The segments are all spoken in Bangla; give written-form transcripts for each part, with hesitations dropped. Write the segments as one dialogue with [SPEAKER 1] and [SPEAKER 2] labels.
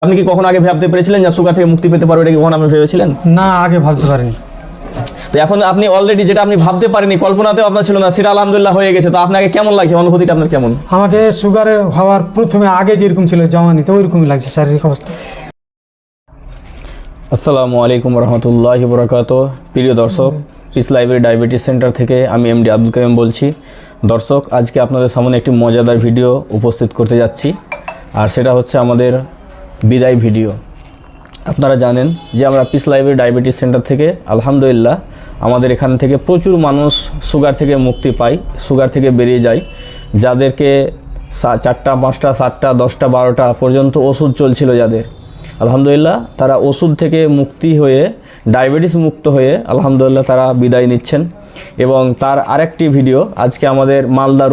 [SPEAKER 1] আপনি কি কখন আগে ভাবতে পেরেছিলেন যে সুগার থেকে মুক্তি পেতে পারবে, এটা কি কখন আপনি ভেবেছিলেন?
[SPEAKER 2] না, আগে ভাবতে পারিনি।
[SPEAKER 1] তো এখন আপনি অলরেডি যেটা আপনি ভাবতে পারেনি, কল্পনাতেও আপনার ছিল না, সেটা আলহামদুলিল্লাহ হয়ে গেছে। তো আপনাকে কেমন লাগছে, অনুভূতিটা আপনার কেমন?
[SPEAKER 2] আমাকে সুগারে হওয়ার প্রথমে আগে যেরকম ছিল জওয়ানিতে ওইরকমই লাগছে শারীরিক অবস্থা।
[SPEAKER 1] আসসালামু আলাইকুম রহমতুল্লাহি বরকাতুহু। প্রিয় দর্শক, পিস লাইব্রেরি ডায়াবেটিস সেন্টার থেকে আমি এমডি আব্দুল কাইম বলছি। দর্শক, আজকে আপনাদের সামনে একটি মজাদার ভিডিও উপস্থিত করতে যাচ্ছি, আর সেটা হচ্ছে আমাদের বিদায় ভিডিও। আপনারা জানেন যে আমরা পিস লাইব্রেরি ডায়াবেটিস সেন্টার থেকে আলহামদুলিল্লাহ আমাদের এখান থেকে প্রচুর মানুষ সুগার থেকে মুক্তি পায়, সুগার থেকে বেরিয়ে যায়। যাদেরকে 4টা 5টা 7টা 10টা 12টা পর্যন্ত ওষুধ চলছিল যাদের, আলহামদুলিল্লাহ তারা ওষুধ থেকে মুক্তি হয়ে ডায়াবেটিস মুক্ত হয়ে আলহামদুলিল্লাহ তারা বিদায় নিচ্ছেন। এবং তার আরেকটি ভিডিও আজকে আমাদের মালদা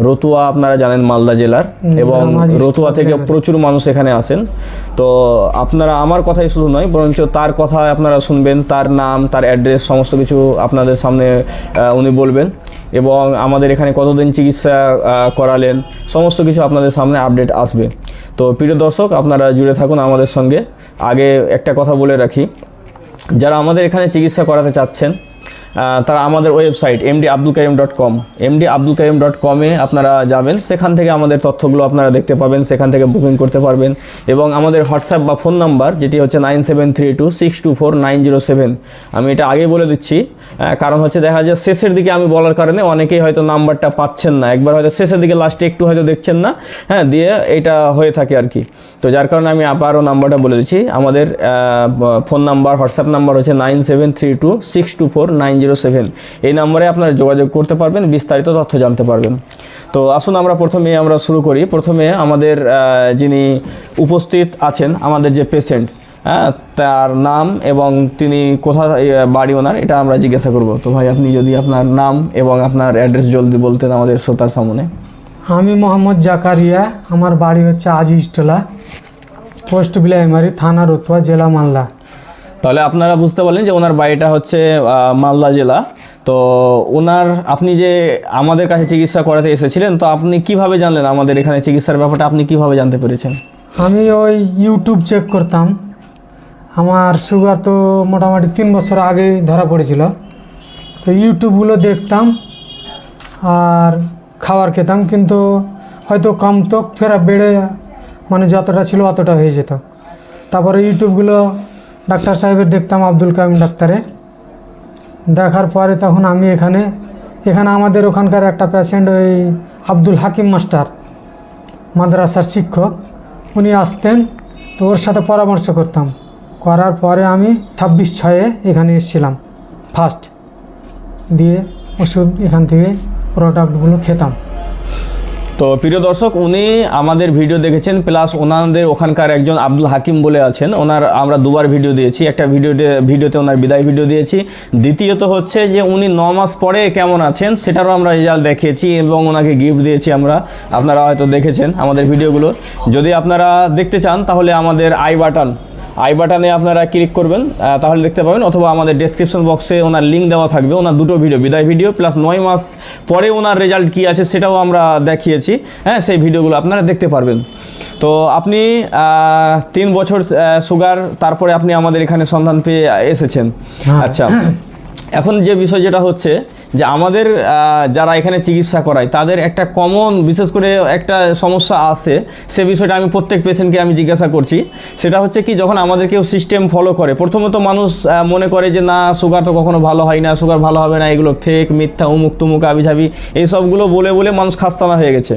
[SPEAKER 1] রতুয়া আপনারা জানেন মালদা জেলার, এবং রতুয়া থেকে প্রচুর মানুষ এখানে আসেন। তো আপনারা আমার কথাই শুধু নয়, বরঞ্চ তার কথা আপনারা শুনবেন, তার নাম, তার অ্যাড্রেস সমস্ত কিছু আপনাদের সামনে উনি বলবেন, এবং আমাদের এখানে কতদিন চিকিৎসা করালেন সমস্ত কিছু আপনাদের সামনে আপডেট আসবে। তো প্রিয় দর্শক, আপনারা জুড়ে থাকুন আমাদের সঙ্গে। আগে একটা কথা বলে রাখি, যারা আমাদের এখানে চিকিৎসা করাতে চাচ্ছেন তারা আমাদের ওয়েবসাইট mdabdulkarim.com mdabdulkarim.com-এ আপনারা যাবেন, সেখান থেকে আমাদের তথ্যগুলো আপনারা দেখতে পাবেন, সেখান থেকে বুকিং করতে পারবেন। এবং আমাদের হোয়াটসঅ্যাপ বা ফোন নাম্বার যেটি হচ্ছে 9732624907। আমি এটা আগেই বলে দিচ্ছি, কারণ হচ্ছে দেখা যায় শেষের দিকে আমি বলার কারণে অনেকেই হয়তো নাম্বারটা পাচ্ছেন না, একবার হয়তো শেষের দিকে লাস্টে একটু হয়তো দেখছেন না, দিয়ে এটা হয়ে থাকে আর কি। তো যার কারণে আমি আবারও নাম্বারটা বলে দিচ্ছি। আমাদের ফোন নাম্বার, হোয়াটসঅ্যাপ নাম্বার হচ্ছে 9732624907। এই নাম্বারে আপনারা যোগাযোগ করতে পারবেন, বিস্তারিত তথ্য জানতে পারবেন। তো আসুন আমরা শুরু করি। প্রথমে আমাদের যিনি উপস্থিত আছেন, আমাদের যে পেশেন্ট, তার নাম এবং তিনি কোথায় বাড়ি ওনার, এটা আমরা জিজ্ঞাসা করব। তো ভাই, আপনি যদি আপনার নাম এবং আপনার অ্যাড্রেস জলদি বলতেন আমাদের শ্রোতার সামনে।
[SPEAKER 2] আমি মোহাম্মদ জাকারিয়া, আমার বাড়ি হচ্ছে আজিজটোলা, পোস্ট বিলাইমারি, থানা রতুয়া, জেলা মালদা।
[SPEAKER 1] তাহলে আপনারা বুঝতে পারলেন যে ওনার বাড়িটা হচ্ছে মালদা জেলা। তো আপনি যে আমাদের কাছে চিকিৎসা করাতে এসেছিলেন, তো আপনি কিভাবে জানলেন আমাদের এখানে চিকিৎসার ব্যাপারটা, আপনি কিভাবে জানতে পেরেছেন?
[SPEAKER 2] আমি ওই ইউটিউব চেক করতাম। আমার সুগার তো মোটামুটি 3 বছর আগে ধরা পড়েছিল, তো ইউটিউবগুলো দেখতাম আর খাবার খেতাম, কিন্তু হয়তো কমতো, ফেরা বেড়ে মানে যতটা ছিল অতটা হয়ে যেত। তারপরে ইউটিউবগুলো ডাক্তার সাহেবের দেখতাম, আব্দুল কাইম ডাক্তারে দেখার পরে তখন আমি এখানে আমাদের ওখানকার একটা পেশেন্ট, ওই আব্দুল হাকিম মাস্টার মাদ্রাসার শিক্ষক, উনি আসতেন, তো ওর সাথে পরামর্শ করতাম। করার পরে আমি 26/6 এখানে এসেছিলাম ফার্স্ট, দিয়ে ওষুধ এখান থেকে প্রোডাক্টগুলো খেতাম।
[SPEAKER 1] তো প্রিয় দর্শক, উনি আমাদের ভিডিও দেখেছেন, প্লাস ওনাদের ওখানকার একজন আব্দুল হাকিম বলে আছেন, আমরা 2বার ভিডিও দিয়েছি। একটা ভিডিওতে ওনার বিদায় ভিডিও দিয়েছি, দ্বিতীয়ত হচ্ছে যে উনি 9 মাস পরে কেমন আছেন সেটারও আমরা রেজাল্ট দেখিয়েছি, এবং ওনাকে গিফট দিয়েছি আপনারা হয়তো দেখেছেন আমাদের ভিডিওগুলো। যদি আপনারা দেখতে চান তাহলে আমাদের আই বাটনে আপনারা ক্লিক করবেন, তাহলে দেখতে পাবেন, অথবা আমাদের ডেসক্রিপশন বক্সে ওনার লিঙ্ক দেওয়া থাকবে। ওনার 2টো ভিডিও, বিদায় ভিডিও প্লাস 9 মাস পরে ওনার রেজাল্ট কী আছে সেটাও আমরা দেখিয়েছি, সেই ভিডিওগুলো আপনারা দেখতে পারবেন। তো আপনি 3 বছর সুগার, তারপরে আপনি আমাদের এখানে সন্ধান পেয়ে এসেছেন। আচ্ছা, এখন যে বিষয় যেটা হচ্ছে যে আমাদের যারা এখানে চিকিৎসা করায় তাদের একটা কমন, বিশেষ করে একটা সমস্যা আছে, সে বিষয়টা আমি প্রত্যেক পেশেন্টকে আমি জিজ্ঞাসা করছি। সেটা হচ্ছে কি, যখন আমাদের কেউ সিস্টেম ফলো করে, প্রথমত মানুষ মনে করে যে না, সুগার তো কখনো ভালো হয় না, সুগার ভালো হবে না, এগুলো ফেক, মিথ্যা, উমুক তুমুক, আবিঝাবি, এইসবগুলো বলে মানুষ খাস্তানা হয়ে গেছে।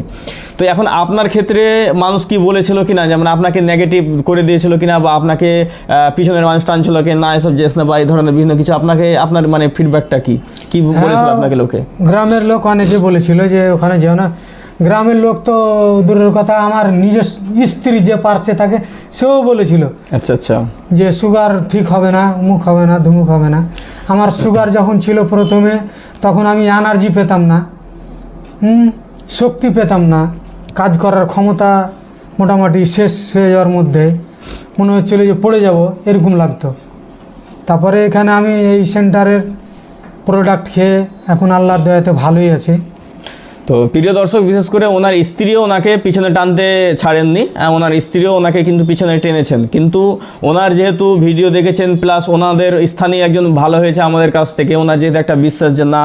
[SPEAKER 1] তো এখন আপনার ক্ষেত্রে মানুষ কি বলেছিল কিনা, যেমন আপনাকে নেগেটিভ করে দিয়েছিল কিনা, বা আপনাকে পিছনের মানুষ টানছিল কি না, এসব যেস না, বা এই ধরনের বিভিন্ন কিছু, আপনার মানে ফিডব্যাকটা কি বলেছিল আপনাকে লোকে?
[SPEAKER 2] গ্রামের লোক অনেকে বলেছিল যে ওখানে যেও না। গ্রামের লোক তো দূরের কথা, আমার নিজের স্ত্রী যে পার্শ্বে থাকে সেও বলেছিল
[SPEAKER 1] আচ্ছা
[SPEAKER 2] যে সুগার ঠিক হবে না, উমুক হবে না, ধুমুক হবে না। আমার সুগার যখন ছিল প্রথমে, তখন আমি এনার্জি পেতাম না, শক্তি পেতাম না, কাজ করার ক্ষমতা মোটামুটি শেষ হয়ে যাওয়ার মধ্যে মনে হচ্ছিল যে পড়ে যাব, এরকম লাগতো। তারপরে এখানে আমি এই সেন্টারের প্রোডাক্ট খেয়ে এখন আল্লাহর দয়াতে ভালোই আছি।
[SPEAKER 1] তো প্রিয় দর্শক, বিশেষ করে ওনার স্ত্রীও ওনাকে পিছনে টানতে ছাড়েননি, ওনার স্ত্রীও ওনাকে কিন্তু পিছনে টেনেছেন। কিন্তু ওনার যেহেতু ভিডিও দেখেছেন, প্লাস ওনাদের স্থানীয় একজন ভালো হয়েছে আমাদের কাছ থেকে, ওনার যেহেতু একটা বিশ্বাস যে না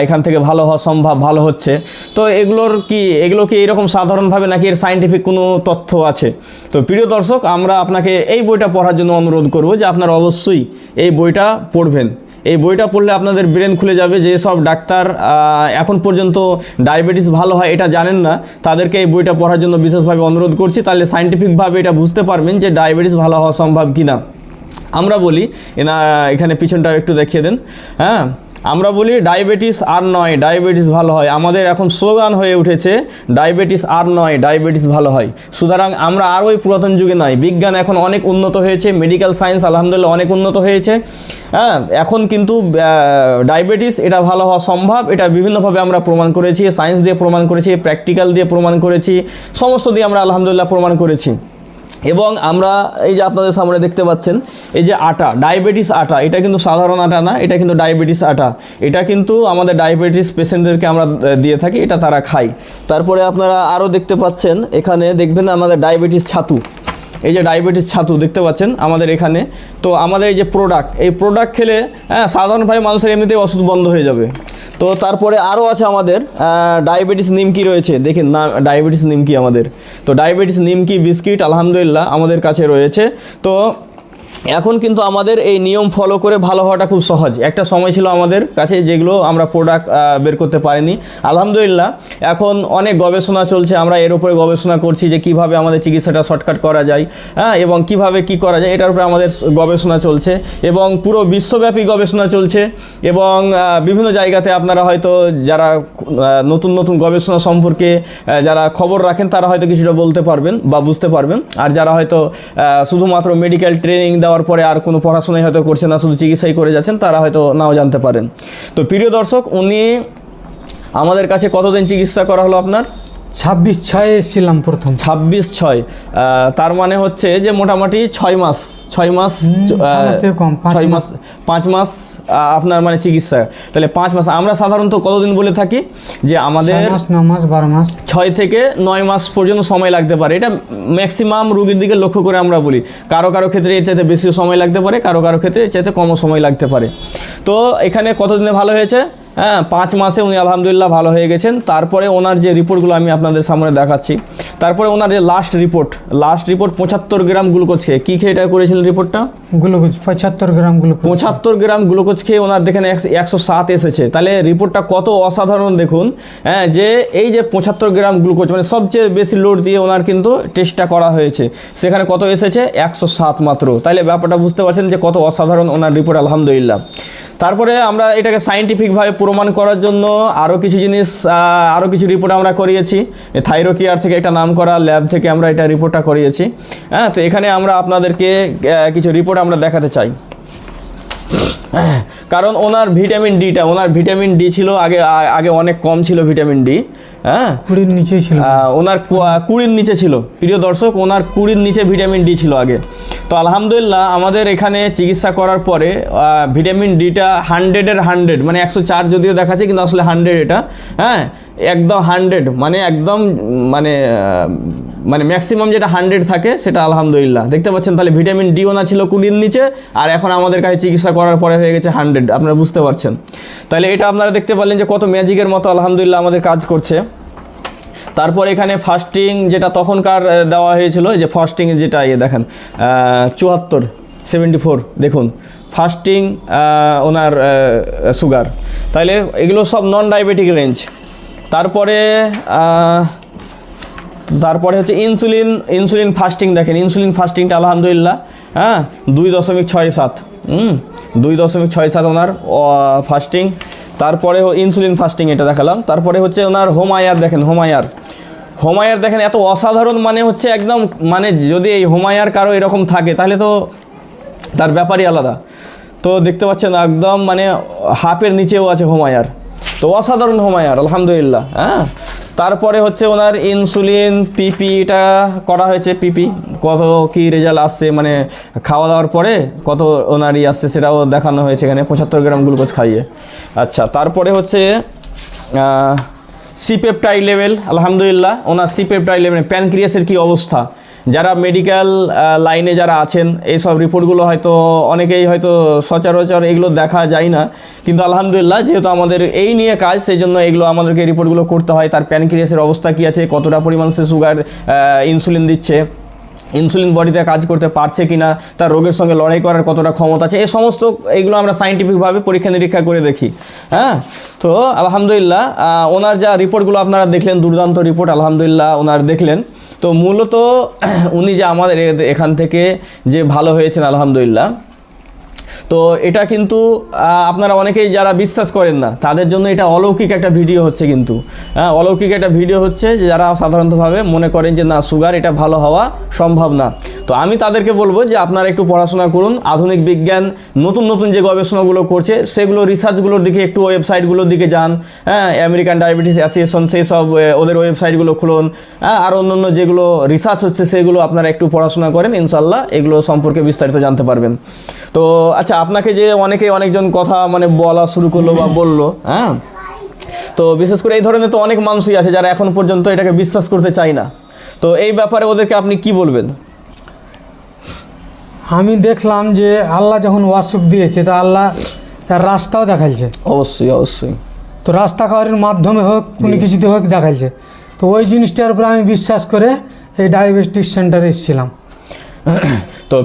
[SPEAKER 1] এখান থেকে ভালো হওয়া সম্ভব, ভালো হচ্ছে। তো এগুলো কি এরকম সাধারণভাবে নাকি এর সায়েন্টিফিক কোনো তথ্য আছে? তো প্রিয় দর্শক, আমরা আপনাকে এই বইটা পড়ার জন্য অনুরোধ করব যে আপনারা অবশ্যই এই বইটা পড়বেন। এই বইটা পড়লে আপনাদের ব্রেন খুলে যাবে। যে সব ডাক্তার এখন পর্যন্ত ডায়াবেটিস ভালো হয় এটা জানেন না, তাদেরকে এই বইটা পড়ার জন্য বিশেষভাবে অনুরোধ করছি। তাহলে সায়েন্টিফিকভাবে এটা বুঝতে পারবেন যে ডায়াবেটিস ভালো হওয়া সম্ভব কি না। আমরা বলি এখানে পিছনটা একটু দেখিয়ে দেন। হ্যাঁ, আমরা বলি ডায়াবেটিস আর নয়, ডায়াবেটিস ভালো হয়। আমাদের এখন স্লোগান হয়ে উঠেছে ডায়াবেটিস আর নয়, ডায়াবেটিস ভালো হয়। সুতরাং আমরা আর ওই পুরাতন যুগে নয়, বিজ্ঞান এখন অনেক উন্নত হয়েছে, মেডিকেল সায়েন্স আলহামদুলিল্লাহ অনেক উন্নত হয়েছে। হ্যাঁ, এখন কিন্তু ডায়াবেটিস এটা ভালো হওয়া সম্ভব। এটা বিভিন্নভাবে আমরা প্রমাণ করেছি, সায়েন্স দিয়ে প্রমাণ করেছি, প্র্যাকটিক্যাল দিয়ে প্রমাণ করেছি, সমস্ত দিয়ে আমরা আলহামদুলিল্লাহ প্রমাণ করেছি। এবং আমরা এই যে আপনাদের সামনে দেখতে পাচ্ছেন এই যে আটা, ডায়াবেটিস আটা, এটা কিন্তু সাধারণ আটা না, এটা কিন্তু ডায়াবেটিস আটা। এটা কিন্তু আমাদের ডায়াবেটিস পেশেন্টদেরকে আমরা দিয়ে থাকি, এটা তারা খায়। তারপরে আপনারা আরও দেখতে পাচ্ছেন এখানে, দেখবেন আমাদের ডায়াবেটিস ছাতু, এই যে ডায়াবেটিস ছাতু দেখতে পাচ্ছেন আমাদের এখানে। তো আমাদের এই যে এই প্রোডাক্ট খেলে সাধারণভাবে মানুষের এমনিতেই ওষুধ বন্ধ হয়ে যাবে। তো তারপরে আরও আছে আমাদের ডায়াবেটিস নিমকি রয়েছে, দেখেন না ডায়াবেটিস নিমকি আমাদের। তো ডায়াবেটিস নিমকি বিস্কিট আলহামদুলিল্লাহ আমাদের কাছে রয়েছে। তো এখন কিন্তু আমাদের এই নিয়ম ফলো করে ভালো হওয়াটা খুব সহজ। একটা সময় ছিল আমাদের কাছে যেগুলো আমরা প্রোডাক্ট বের করতে পারিনি। আলহামদুলিল্লাহ এখন অনেক গবেষণা চলছে, আমরা এর উপরে গবেষণা করছি যে কিভাবে আমাদের চিকিৎসাটা শর্টকাট করা যায়, এবং কিভাবে কি করা যায় এটার উপরে আমাদের গবেষণা চলছে, এবং পুরো বিশ্বব্যাপী গবেষণা চলছে। এবং বিভিন্ন জায়গাতে আপনারা হয়তো যারা নতুন নতুন গবেষণা সম্পর্কে যারা খবর রাখেন তারা হয়তো কিছুটা বলতে পারবেন বা বুঝতে পারবেন। আর যারা হয়তো শুধুমাত্র মেডিকেল ট্রেনিং দেওয়ার পরে আর কোনো পড়াশোনাই হয়তো করছেন না, শুধু চিকিৎসাই করে যাচ্ছেন, তারা হয়তো নাও জানতে পারেন। তো প্রিয় দর্শক, উনি আমাদের কাছে কতদিন চিকিৎসা করা হলো আপনার?
[SPEAKER 2] 26/6 এসেছিলাম প্রথম।
[SPEAKER 1] 26/6, তার মানে হচ্ছে যে মোটামুটি 6 মাস 6 মাস 5 মাস আপনার মানে চিকিৎসা। তাহলে 5 মাস, আমরা সাধারণত কতদিন বলে থাকি যে আমাদের
[SPEAKER 2] 9 মাস 12 মাস
[SPEAKER 1] 6 থেকে 9 মাস পর্যন্ত সময় লাগতে পারে। এটা ম্যাক্সিমাম রোগীর দিকে লক্ষ্য করে আমরা বলি। কারো কারো ক্ষেত্রে এর চাইতে বেশি সময় লাগতে পারে, কারো কারো ক্ষেত্রে এর চাইতে কমও সময় লাগতে পারে। তো এখানে কতদিনে ভালো হয়েছে? 5 মাসে উনি আলহামদুলিল্লাহ ভালো হয়ে গেছেন। তারপরে ওনার যে রিপোর্টগুলো আমি আপনাদের সামনে দেখাচ্ছি। তারপরে ওনার যে লাস্ট রিপোর্ট 75 গ্রাম গ্লুকোজ খেয়ে, কী খেয়ে এটা করেছিলেন রিপোর্টটা?
[SPEAKER 2] গ্লুকোজ 75 গ্রাম গ্লুকোজ।
[SPEAKER 1] 75 গ্রাম গ্লুকোজ খেয়ে ওনার দেখেন 107 এসেছে। তাহলে রিপোর্টটা কত অসাধারণ দেখুন। যে এই যে 75 গ্রাম গ্লুকোজ মানে সবচেয়ে বেশি লোড দিয়ে ওনার কিন্তু টেস্টটা করা হয়েছে, সেখানে কত এসেছে? 107 মাত্র। তাহলে ব্যাপারটা বুঝতে পারছেন যে কত অসাধারণ ওনার রিপোর্ট আলহামদুলিল্লাহ। তারপরে আমরা এটাকে সায়েন্টিফিকভাবে প্রমাণ করার জন্য আরও কিছু জিনিস, আরও কিছু রিপোর্ট আমরা করিয়েছি। থাইরোকেয়ার থেকে একটা নাম করা ল্যাব থেকে আমরা এটা রিপোর্টটা করিয়েছি। তো এখানে আমরা আপনাদেরকে কিছু রিপোর্ট আমরা দেখাতে চাই। কারণ ওনার ভিটামিন ডি ছিল আগে অনেক কম ছিল ভিটামিন ডি।
[SPEAKER 2] 20 নিচেই ছিল,
[SPEAKER 1] ওনার 20 নিচে ছিল। প্রিয় দর্শক, ওনার 20 নিচে ভিটামিন ডি ছিল আগে। তো আলহামদুলিল্লাহ আমাদের এখানে চিকিৎসা করার পরে ভিটামিন ডিটা 100-এর 100 মানে 104 যদিও দেখাচ্ছে, কিন্তু আসলে 100 এটা। একদম 100 মানে একদম মানে ম্যাক্সিমাম যেটা 100 থাকে সেটা আলহামদুলিল্লাহ দেখতে পাচ্ছেন। তাহলে ভিটামিন ডি ওনার ছিল 20-এর নিচে, আর এখন আমাদের কাছে চিকিৎসা করার পরে হয়ে গেছে 100। আপনারা বুঝতে পারছেন। তাহলে এটা আপনারা দেখতে পারলেন যে কত ম্যাজিকের মতো আলহামদুলিল্লাহ আমাদের কাজ করছে। তারপর এখানে ফাস্টিং যেটা তখনকার দেওয়া হয়েছিল, যে ফাস্টিং যেটা দেখেন 74 দেখুন ফাস্টিং ওনার সুগার। তাহলে এগুলো সব নন ডায়াবেটিক রেঞ্জ। তারপরে হচ্ছে ইনসুলিন ফাস্টিং দেখেন, ইনসুলিন ফাস্টিংটা আলহামদুলিল্লাহ 2.67 2.67 ওনার ফাস্টিং। তারপরে ইনসুলিন ফাস্টিং এটা দেখালাম। তারপরে হচ্ছে ওনার হোমায়ার দেখেন, হোমায়ার দেখেন এত অসাধারণ, মানে হচ্ছে একদম মানে যদি এই হোমায়ার কারো এরকম থাকে তাহলে তো তার ব্যাপারই আলাদা। তো দেখতে পাচ্ছেন একদম মানে হাফের নিচেও আছে হোমায়ার। তো অসাধারণ হোমায়ার আলহামদুলিল্লাহ। তারপরে হচ্ছে ওনার ইনসুলিন পিপি এটা করা হয়েছে। পিপি কত কি রেজাল্ট আসছে, মানে খাওয়া দাওয়ার পরে কত ওনার আসছে সেটাও দেখানো হয়েছে এখানে 75 গ্রাম গ্লুকোজ খাইয়ে। আচ্ছা, তারপরে হচ্ছে সিপেপটাইড লেভেল আলহামদুলিল্লাহ, ওনার সিপেপটাইড লেভেল, প্যানক্রিয়াসের কি অবস্থা, যারা মেডিকেল লাইনে যারা আছেন এইসব রিপোর্টগুলো হয়তো অনেকেই হয়তো সচরাচর এগুলো দেখা যায় না, কিন্তু আলহামদুলিল্লাহ যেহেতু আমাদের এই নিয়ে কাজ সেই জন্য এগুলো আমাদেরকে রিপোর্টগুলো করতে হয়। তার প্যানক্রিয়াসের অবস্থা কী আছে, কতটা পরিমাণ সে সুগার ইনসুলিন দিচ্ছে, ইনসুলিন বডিতে কাজ করতে পারছে কি না, তার রোগের সঙ্গে লড়াই করার কতটা ক্ষমতা আছে, এই সমস্ত এইগুলো আমরা সায়েন্টিফিকভাবে পরীক্ষা নিরীক্ষা করে দেখি। হ্যাঁ, তো আলহামদুলিল্লাহ ওনার যা রিপোর্টগুলো আপনারা দেখলেন, দুর্দান্ত রিপোর্ট আলহামদুলিল্লাহ ওনার দেখলেন। তো মূলত উনি যে আমাদের এখান থেকে যে ভালো হয়েছেন আলহামদুলিল্লাহ, তো এটা কিন্তু আপনারা অনেকেই যারা বিশ্বাস করেন না তাদের জন্য এটা অলৌকিক একটা ভিডিও হচ্ছে, কিন্তু অলৌকিক একটা ভিডিও হচ্ছে যে যারা সাধারণতভাবে মনে করেন যে না সুগার এটা ভালো হওয়া সম্ভব না। তো আমি তাদেরকে বলবো যে আপনারা একটু পড়াশোনা করুন, আধুনিক বিজ্ঞান নতুন নতুন যে গবেষণাগুলো করছে সেগুলো রিসার্চগুলোর দিকে একটু ওয়েবসাইটগুলোর দিকে যান। হ্যাঁ, আমেরিকান ডায়াবেটিস অ্যাসোসিয়েশন সেই সব ওদের ওয়েবসাইটগুলো খুলুন, আর অন্যান্য যেগুলো রিসার্চ হচ্ছে সেগুলো আপনারা একটু পড়াশোনা করেন, ইনশাল্লাহ এগুলো সম্পর্কে বিস্তারিত জানতে পারবেন। তো আচ্ছা, আপনাকে যে অনেকজন কথা মানে বলা শুরু করলো বা বললো, হ্যাঁ, তো বিশেষ করে এই ধরনের তো অনেক মানুষই আছে যারা এখন পর্যন্ত এটাকে বিশ্বাস করতে চায় না, তো এই ব্যাপারে ওদেরকে আপনি কি বলবেন?
[SPEAKER 2] আমি দেখলাম যে আল্লাহ যখন ওয়াসুক দিয়েছে তো আল্লাহ তার রাস্তাও দেখাইছে।
[SPEAKER 1] অবশ্যই অবশ্যই।
[SPEAKER 2] তো রাস্তা কারের মাধ্যমে হোক কোনো কিছুতে হোক দেখাইছে, তো ওই জিনিসটার উপরে আমি বিশ্বাস করে এই ডায়াবেটিস সেন্টারে এসেছিলাম।
[SPEAKER 1] তো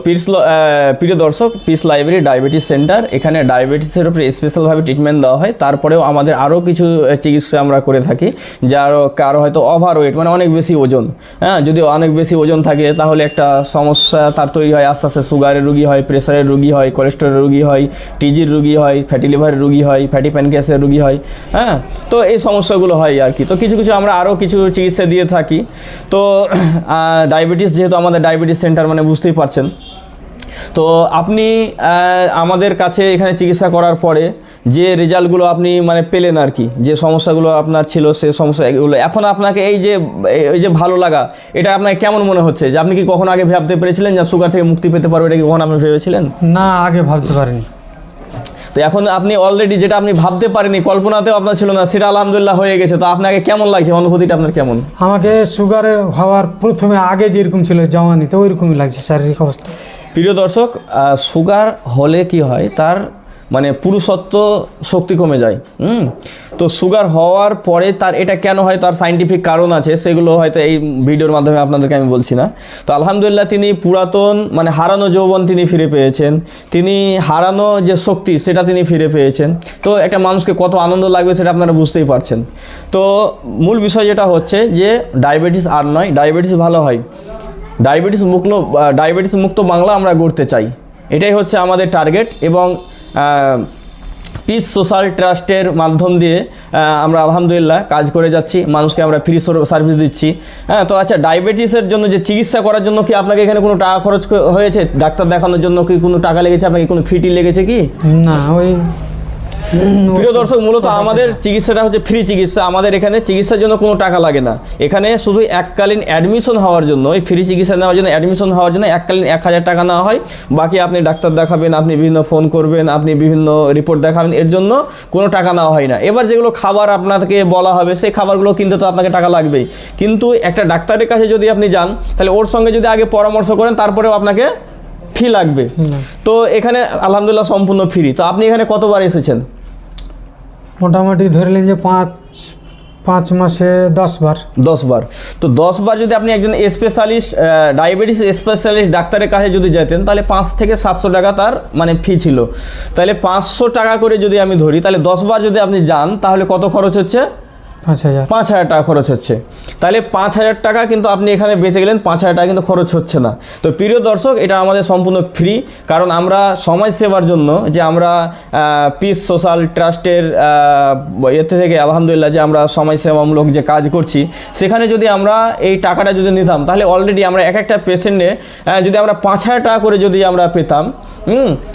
[SPEAKER 1] প্রিয় দর্শক, পিস লাইব্রেরি ডায়াবেটিস সেন্টার, এখানে ডায়াবেটিসের উপরে স্পেশালভাবে ট্রিটমেন্ট দেওয়া হয়। তারপরেও আমাদের আরও কিছু চিকিৎসা আমরা করে থাকি, যারও কারো হয়তো ওভারওয়েট মানে অনেক বেশি ওজন, হ্যাঁ, যদি অনেক বেশি ওজন থাকে তাহলে একটা সমস্যা তার তৈরি হয়, আস্তে আস্তে সুগারের রুগী হয়, প্রেশারের রুগী হয়, কোলেস্টেরলের রুগী হয়, টিজির রুগী হয়, ফ্যাটি লিভারের রুগী হয়, ফ্যাটি প্যানক্রিয়াসের রুগী হয়। হ্যাঁ, তো এই সমস্যাগুলো হয় আর কি। তো কিছু কিছু আমরা আরও কিছু চিকিৎসা দিয়ে থাকি। তো ডায়াবেটিস যেহেতু আমাদের ডায়াবেটিস সেন্টার মানে বুঝতেই পারছেন, তো আপনি আমাদের কাছে এখানে চিকিৎসা করার পরে যে রেজাল্টগুলো আপনি মানে পেলেন আর কি, যে সমস্যাগুলো আপনার ছিল সেই সমস্যাগুলো এখন আপনাকে এই যে ভালো লাগা, এটা আপনাকে কেমন মনে হচ্ছে? যে আপনি কি কখনো আগে ভাবতে পেরেছিলেন যে সুগার থেকে মুক্তি পেতে পারবো, এটা কি কখনো আপনি ভেবেছিলেন?
[SPEAKER 2] না, আগে ভাবতে পারিনি।
[SPEAKER 1] তো এখন আপনি অলরেডি যেটা আপনি ভাবতে পারেনি, কল্পনাতেও আপনার ছিল না, সেটা আলহামদুলিল্লাহ হয়ে গেছে। তো আপনাকে কেমন লাগছে, অনুভূতিটা আপনার কেমন?
[SPEAKER 2] আমাকে সুগার হওয়ার প্রথমে আগে যেরকম ছিল জওয়ানিতে ওইরকমই লাগছে শারীরিক অবস্থা।
[SPEAKER 1] প্রিয় দর্শক, সুগার হলে কি হয়, তার মানে পুরুষত্ব শক্তি কমে যায়। তো সুগার হওয়ার পরে তার এটা কেন হয়, তার সাইন্টিফিক কারণ আছে, সেগুলো হয়তো এই ভিডিওর মাধ্যমে আপনাদেরকে আমি বলছি না। তো আলহামদুলিল্লাহ তিনি পুরাতন মানে হারানো যৌবন তিনি ফিরে পেয়েছেন, তিনি হারানো যে শক্তি সেটা তিনি ফিরে পেয়েছেন। তো একটা মানুষকে কত আনন্দ লাগবে সেটা আপনারা বুঝতেই পারছেন। তো মূল বিষয় যেটা হচ্ছে যে ডায়াবেটিস আর নয়, ডায়াবেটিস ভালো হয়, ডায়াবেটিস মুক্ত বাংলা আমরা গড়তে চাই, এটাই হচ্ছে আমাদের টার্গেট। এবং পিস সোশ্যাল ট্রাস্টের মাধ্যম দিয়ে আমরা আলহামদুলিল্লাহ কাজ করে যাচ্ছি, মানুষকে আমরা ফ্রি সার্ভিস দিচ্ছি। হ্যাঁ, তো আচ্ছা, ডায়াবেটিসের জন্য যে চিকিৎসা করার জন্য কি আপনাকে এখানে কোনো টাকা খরচ হয়েছে? ডাক্তার দেখানোর জন্য কি কোনো টাকা লেগেছে? আপনাকে কোনো ফিটি লেগেছে কি?
[SPEAKER 2] না, ওই
[SPEAKER 1] প্রিয় দর্শক, মূলত আমাদের চিকিৎসাটা হচ্ছে ফ্রি চিকিৎসা। আমাদের এখানে চিকিৎসার জন্য কোনো টাকা লাগে না। এখানে শুধু এককালীন অ্যাডমিশন হওয়ার জন্য, ওই ফ্রি চিকিৎসা নেওয়ার জন্য, অ্যাডমিশন হওয়ার জন্য এককালীন 1000 টাকা নেওয়া হয়। বাকি আপনি ডাক্তার দেখাবেন, আপনি বিভিন্ন ফোন করবেন, আপনি বিভিন্ন রিপোর্ট দেখাবেন, এর জন্য কোনো টাকা নেওয়া হয় না। এবার যেগুলো খাবার আপনাকে বলা হবে সেই খাবারগুলো কিনতে তো আপনাকে টাকা লাগবেই, কিন্তু একটা ডাক্তারের কাছে যদি আপনি যান তাহলে ওর সঙ্গে যদি আগে পরামর্শ করেন তারপরেও আপনাকে ফি লাগবে। তো এখানে আলহামদুলিল্লাহ সম্পূর্ণ ফ্রি। তো আপনি এখানে কতবার এসেছেন?
[SPEAKER 2] মোটামুটি ধরলেন যে 5 মাসে 10 বার।
[SPEAKER 1] 10 বার। তো 10 বার যদি আপনি একজন স্পেশালিস্ট ডায়াবেটিস স্পেশালিস্ট ডাক্তারের কাছে যদি যেতেন তাহলে 5 থেকে 700 টাকা তার মানে ফি ছিল। তাহলে 500 টাকা করে যদি আমি ধরি, তাহলে 10 বার যদি আপনি যান তাহলে কত খরচ হচ্ছে? 5000 টাকা খরচ হচ্ছে। তাহলে 5000 টাকা কিন্তু আপনি এখানে বেঁচে গেলেন, 5000 টাকা কিন্তু খরচ হচ্ছে না। তো প্রিয় দর্শক, এটা আমাদের সম্পূর্ণ ফ্রি, কারণ আমরা সমাজ সেবার জন্য যে আমরা পিস সোশ্যাল ট্রাস্টের এতে থেকে আলহামদুলিল্লাহ যে আমরা সমাজ সেবামূলক যে কাজ করছি, সেখানে যদি আমরা এই টাকাটা যদি নিতাম তাহলে অলরেডি আমরা একটা পেশেন্টে যদি আমরা 5000 টাকা করে যদি আমরা পেতাম,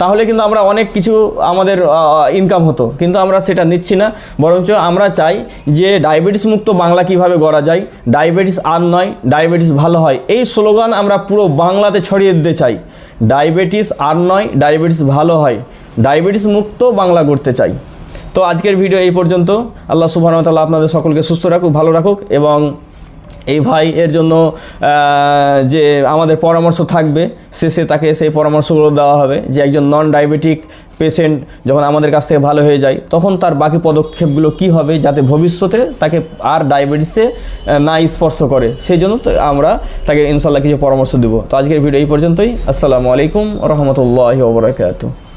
[SPEAKER 1] তাহলে কিন্তু আমরা অনেক কিছু আমাদের ইনকাম হতো, কিন্তু আমরা সেটা নিচ্ছি না। বরঞ্চ আমরা চাই যে ডায়াবেটিস মুক্ত বাংলা কিভাবে গড়া যায়, ডায়াবেটিস আর নয়, ডায়াবেটিস ভালো হয়, এই স্লোগান আমরা পুরো বাংলাতে ছড়িয়ে দিতে চাই। ডায়াবেটিস আর নয়, ডায়াবেটিস ভালো হয়, ডায়াবেটিস মুক্ত বাংলা গড়তে চাই। তো আজকের ভিডিও এই পর্যন্ত। আল্লাহ সুবহানাহু ওয়া তাআলা আপনাদের সকলকে সুস্থ রাখুক, ভালো রাখুক। এবং এই ভাই এর জন্য যে আমাদের পরামর্শ থাকবে, শেষে তাকে সেই পরামর্শগুলো দেওয়া হবে যে একজন নন ডায়াবেটিক পেশেন্ট যখন আমাদের কাছ থেকে ভালো হয়ে যায় তখন তার বাকি পদক্ষেপগুলো কি হবে যাতে ভবিষ্যতে তাকে আর ডায়াবেটিসে না স্পর্শ করে, সেই জন্য তো আমরা তাকে ইনশাল্লাহ কিছু পরামর্শ দেবো। তো আজকের ভিডিও এই পর্যন্তই। আসসালামু আলাইকুম ওয়া রাহমাতুল্লাহি ওয়া বারাকাতুহু।